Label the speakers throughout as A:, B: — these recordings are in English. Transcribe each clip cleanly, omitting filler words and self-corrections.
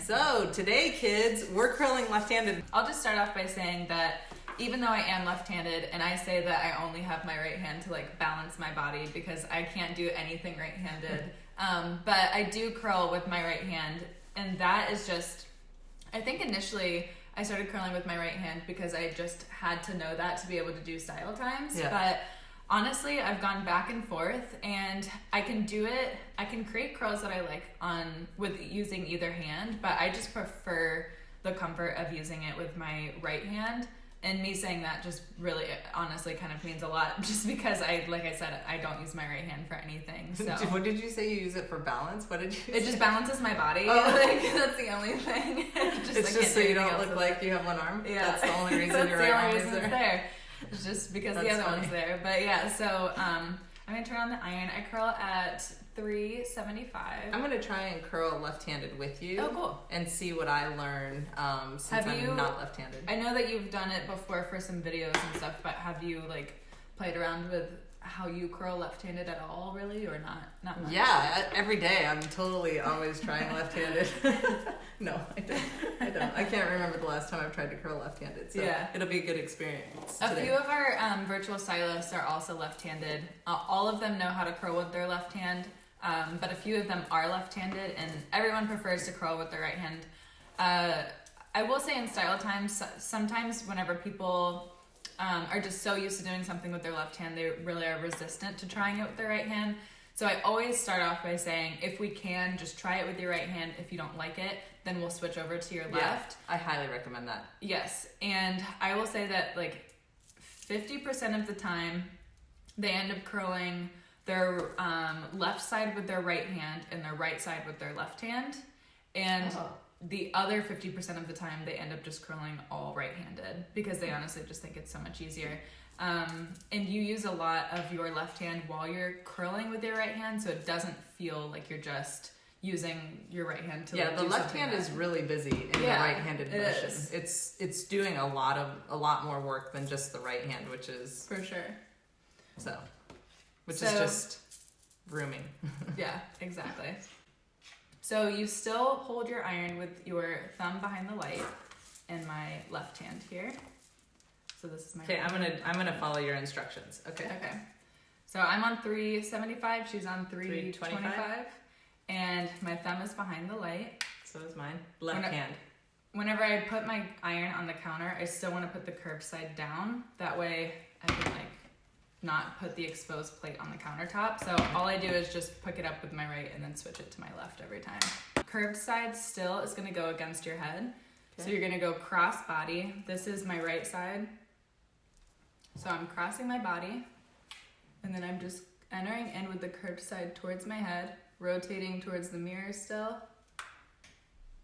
A: So today, kids, we're curling left-handed.
B: I'll just start off by saying that even though I am left-handed, and I say that I only have my right hand to like balance my body because I can't do anything right-handed, but I do curl with my right hand, and that is just, I think initially I started curling with my right hand because I just had to know that to be able to do StyleTYMEs, but honestly, I've gone back and forth, and I can do it. I can create curls that I like with using either hand, but I just prefer the comfort of using it with my right hand. And me saying that just really, honestly, kind of means a lot, just because like I said, I don't use my right hand for anything. So
A: what did you say? You use it for balance? What did you say?
B: It just balances my body.
A: Oh.
B: Like, that's the only thing.
A: It's just so you don't look like you have one arm?
B: Yeah.
A: That's the only reason your right arm is there.
B: It's just because
A: That's
B: the other
A: funny.
B: one's there. But yeah, so I'm going to turn on the iron. I curl at 375.
A: I'm going to try and curl left-handed with you.
B: Oh, cool.
A: And see what I learn since I'm not left-handed.
B: I know that you've done it before for some videos and stuff, but have you like played around with how you curl left-handed at all, really, or not much?
A: Yeah, every day. I'm totally always trying left-handed. No, I don't. I can't remember the last time I've tried to curl left-handed, so it'll be a good experience
B: A
A: today.
B: few of our virtual stylists are also left-handed. All of them know how to curl with their left hand, but a few of them are left-handed, and everyone prefers to curl with their right hand. I will say in StyleTYME, sometimes whenever people are just so used to doing something with their left hand, they really are resistant to trying it with their right hand. So I always start off by saying, if we can, just try it with your right hand. If you don't like it, then we'll switch over to your left.
A: I highly recommend that.
B: Yes, and I will say that like 50% of the time, they end up curling their left side with their right hand and their right side with their left hand. And the other 50% of the time, they end up just curling all right-handed because they honestly just think it's so much easier. And you use a lot of your left hand while you're curling with your right hand, so it doesn't feel like you're just using your right hand to
A: the left hand is really busy in the right-handed motion. It's doing a lot more work than just the right hand, which is
B: for sure.
A: Which is just grooming.
B: Yeah, exactly. So you still hold your iron with your thumb behind the light and my left hand here. So this is my
A: Okay, I'm gonna follow your instructions. Okay.
B: So I'm on 375, she's on 325, and my thumb is behind the light.
A: So is mine. Left hand.
B: Whenever I put my iron on the counter, I still want to put the curved side down. That way I can not put the exposed plate on the countertop. So all I do is just pick it up with my right and then switch it to my left every time. Curved side still is going to go against your head. Okay. So you're going to go cross body. This is my right side. So I'm crossing my body, and then I'm just entering in with the curved side towards my head, rotating towards the mirror still,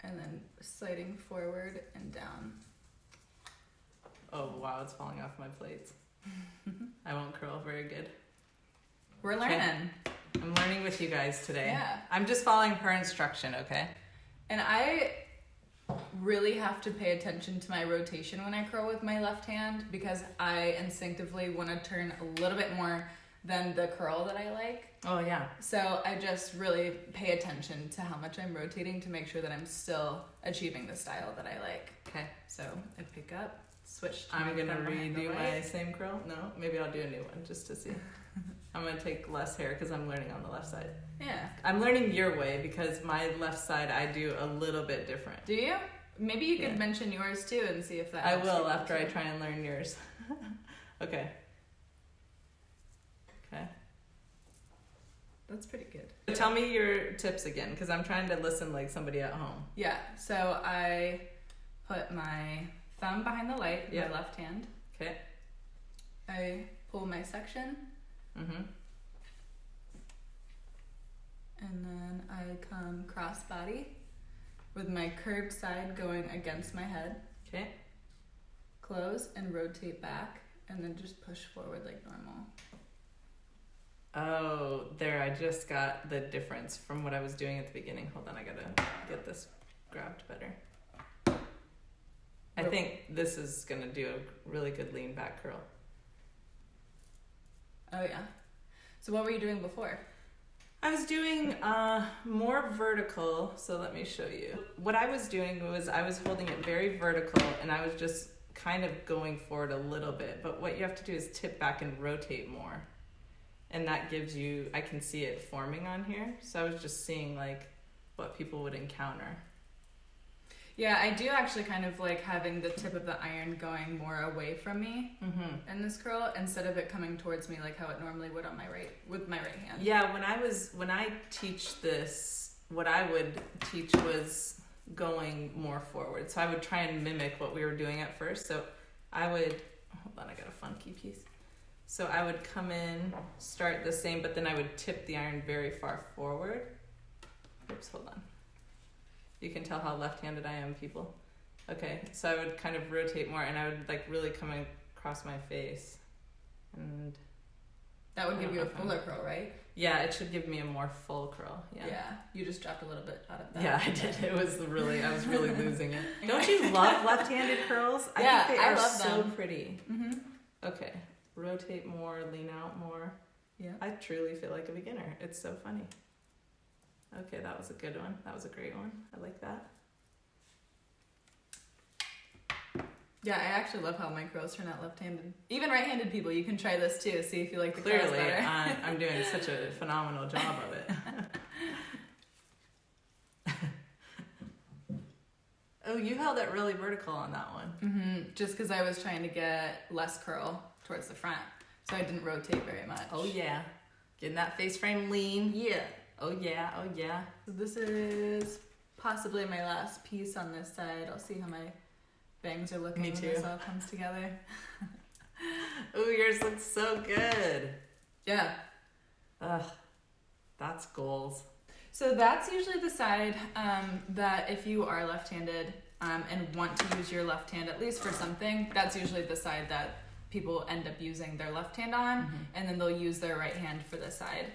B: and then sliding forward and down.
A: Oh wow, it's falling off my plates. I won't curl very good.
B: We're learning.
A: I'm learning with you guys today.
B: Yeah.
A: I'm just following her instruction, okay?
B: And I really have to pay attention to my rotation when I curl with my left hand because I instinctively want to turn a little bit more than the curl that I like.
A: Oh, yeah.
B: So I just really pay attention to how much I'm rotating to make sure that I'm still achieving the style that I like.
A: Okay.
B: So I pick up, switch to
A: I'm going to
B: thumb behind the
A: redo
B: light.
A: my same curl. No, maybe I'll do a new one just to see. I'm going to take less hair because I'm learning on the left side.
B: Yeah.
A: I'm learning your way because my left side I do a little bit different.
B: Do you? Maybe you could mention yours too and see if that
A: I
B: helps
A: will
B: you
A: after
B: too.
A: I try and learn yours. Okay.
B: That's pretty good.
A: Tell me your tips again because I'm trying to listen like somebody at home.
B: Yeah, so I put my thumb behind the light, my left hand.
A: Okay.
B: I pull my section.
A: Mm-hmm.
B: And then I come cross body with my curved side going against my head.
A: Okay.
B: Close and rotate back and then just push forward like normal.
A: Oh, there, I just got the difference from what I was doing at the beginning. Hold on, I gotta get this grabbed better. I think this is gonna do a really good lean back curl.
B: Oh yeah. So what were you doing before?
A: I was doing more vertical, so let me show you. What I was doing was I was holding it very vertical and I was just kind of going forward a little bit, but what you have to do is tip back and rotate more. And that gives you, I can see it forming on here, so I was just seeing like what people would encounter.
B: Yeah, I do actually kind of like having the tip of the iron going more away from me in this curl instead of it coming towards me like how it normally would on my right, with my right hand.
A: Yeah, when I teach this, what I would teach was going more forward. So I would try and mimic what we were doing at first. So I would, hold on, I got a funky piece. So I would come in, start the same, but then I would tip the iron very far forward. Oops, hold on. You can tell how left-handed I am, people. Okay, so I would kind of rotate more and I would like really come across my face. And
B: that would give you a fuller curl, right?
A: Yeah, it should give me a more full curl. Yeah,
B: you just dropped a little bit out of that.
A: Yeah, I did. I was really losing it. Don't you love left-handed curls?
B: I
A: think they
B: I
A: are
B: love
A: so
B: them.
A: pretty. Okay, rotate more, lean out more.
B: Yeah.
A: I truly feel like a beginner. It's so funny. Okay, that was a good one. That was a great one. I like that.
B: Yeah, I actually love how my curls turn out left-handed. Even right-handed people, you can try this too. See if you like the curls better.
A: Clearly, I'm doing such a phenomenal job of it. Oh, you held it really vertical on that one.
B: Just because I was trying to get less curl towards the front, so I didn't rotate very much.
A: Oh yeah, getting that face frame lean.
B: Yeah.
A: Oh yeah, oh yeah.
B: So this is possibly my last piece on this side. I'll see how my bangs are looking when this all comes together.
A: Oh, yours looks so good.
B: Yeah.
A: Ugh, that's goals.
B: So that's usually the side that if you are left-handed and want to use your left hand, at least for something, that's usually the side that people end up using their left hand on, and then they'll use their right hand for the side.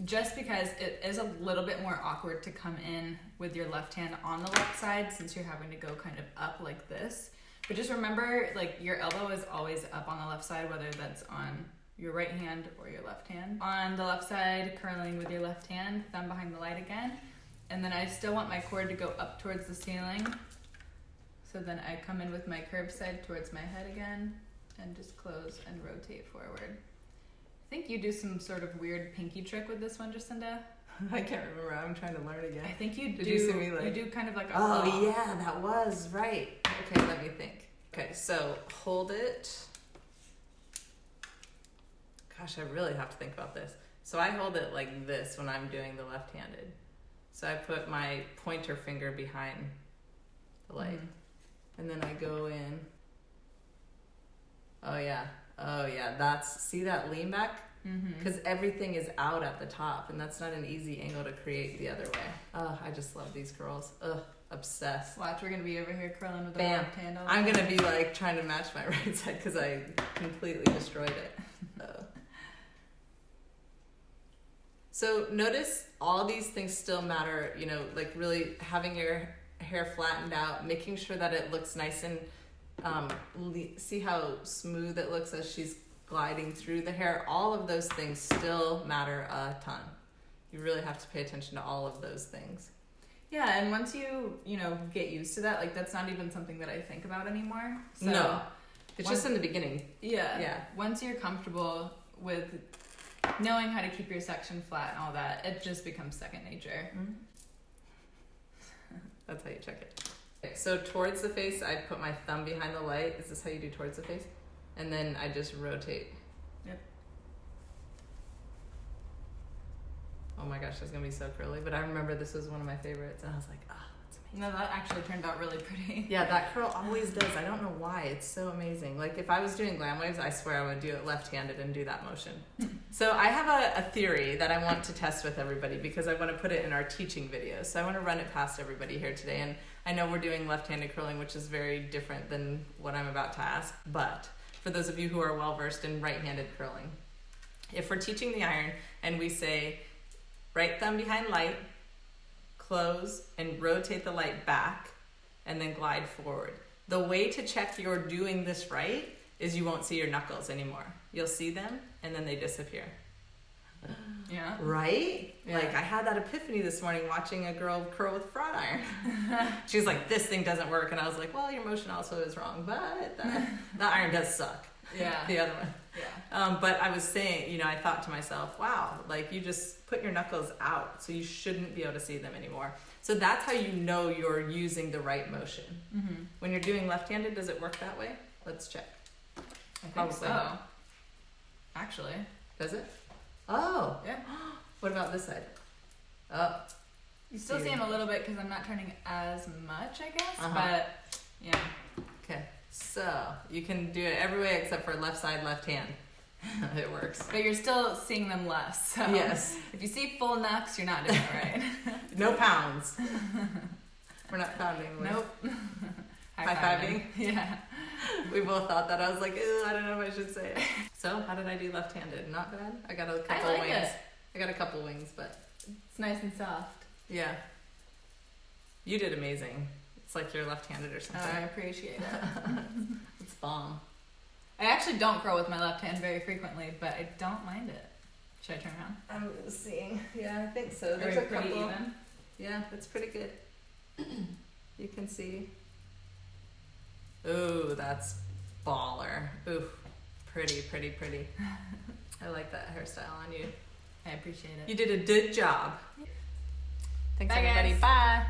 B: Just because it is a little bit more awkward to come in with your left hand on the left side since you're having to go kind of up like this. But just remember, like, your elbow is always up on the left side, whether that's on your right hand or your left hand. On the left side, curling with your left hand, thumb behind the light again. And then I still want my cord to go up towards the ceiling. So then I come in with my curved side towards my head again and just close and rotate forward. I think you do some sort of weird pinky trick with this one, Jacinda.
A: I can't remember. I'm trying to learn again.
B: I think you
A: Did you see me like?
B: You do kind of like a
A: Oh yeah, that was right. Okay, let me think. Okay, so hold it. Gosh, I really have to think about this. So I hold it like this when I'm doing the left-handed. So I put my pointer finger behind the light, and then I go in. Oh yeah. See that lean back? Because everything is out at the top, and that's not an easy angle to create the other way. Oh, I just love these curls. Ugh, obsessed.
B: Watch, we're gonna be over here curling with the
A: Bam.
B: left hand.
A: I'm gonna be like trying to match my right side because I completely destroyed it. So notice all these things still matter, you know, like really having your hair flattened out, making sure that it looks nice and see how smooth it looks as she's gliding through the hair. All of those things still matter a ton. You really have to pay attention to all of those things.
B: Yeah, and once you get used to that, like that's not even something that I think about anymore. So
A: no, it's just in the beginning.
B: Yeah. Once you're comfortable with knowing how to keep your section flat and all that, it just becomes second nature.
A: That's how you check it. Okay, so towards the face, I put my thumb behind the light. Is this how you do towards the face? And then I just rotate.
B: Yep.
A: Oh my gosh, that's gonna be so curly. But I remember this was one of my favorites, and I was like, oh, that's amazing.
B: No, that actually turned out really pretty.
A: Yeah, that curl always does. I don't know why. It's so amazing. Like if I was doing glam waves, I swear I would do it left-handed and do that motion. So I have a theory that I want to test with everybody because I want to put it in our teaching videos. So I want to run it past everybody here today. And I know we're doing left-handed curling, which is very different than what I'm about to ask. But for those of you who are well-versed in right-handed curling, if we're teaching the iron and we say right thumb behind light, close and rotate the light back, and then glide forward. The way to check you're doing this right is you won't see your knuckles anymore. You'll see them, and then they disappear.
B: Yeah.
A: Right?
B: Yeah.
A: Like I had that epiphany this morning watching a girl curl with a front iron. She was like, this thing doesn't work. And I was like, well, your motion also is wrong, but that iron does suck.
B: Yeah.
A: The other one.
B: Yeah.
A: But I was saying, you know, I thought to myself, wow, like you just put your knuckles out, so you shouldn't be able to see them anymore. So that's how you know you're using the right motion.
B: Mm-hmm.
A: When you're doing left-handed, does it work that way? Let's check.
B: I think
A: Probably.
B: so. Actually.
A: Does it? Oh.
B: Yeah.
A: What about this side? Oh.
B: You still see them a little bit because I'm not turning as much, I guess.
A: Uh-huh.
B: But yeah.
A: Okay. So you can do it every way except for left side, left hand. It works.
B: But you're still seeing them less. So
A: Yes.
B: if you see full knucks, you're not doing it right.
A: No pounds. We're not pounding.
B: Nope.
A: High-fiving?
B: Yeah.
A: We both thought that. I was like, ew, I don't know if I should say it. So how did I do left-handed? Not bad. I got a couple
B: like
A: wings.
B: it.
A: I got a couple wings, but
B: It's nice and soft.
A: yeah. You did amazing. It's like you're left-handed or
B: Oh,
A: something.
B: I appreciate it.
A: It's bomb.
B: I actually don't curl with my left hand very frequently, but I don't mind it. Should I turn around?
A: I'm seeing. Yeah, I think so. There's
B: Are
A: a
B: we pretty
A: couple.
B: even?
A: Yeah, it's pretty good. You can see. Ooh, that's baller. Ooh, pretty, pretty, pretty. I like that hairstyle on you.
B: I appreciate it.
A: You did a good job. Thanks,
B: Bye,
A: everybody.
B: guys.
A: Bye.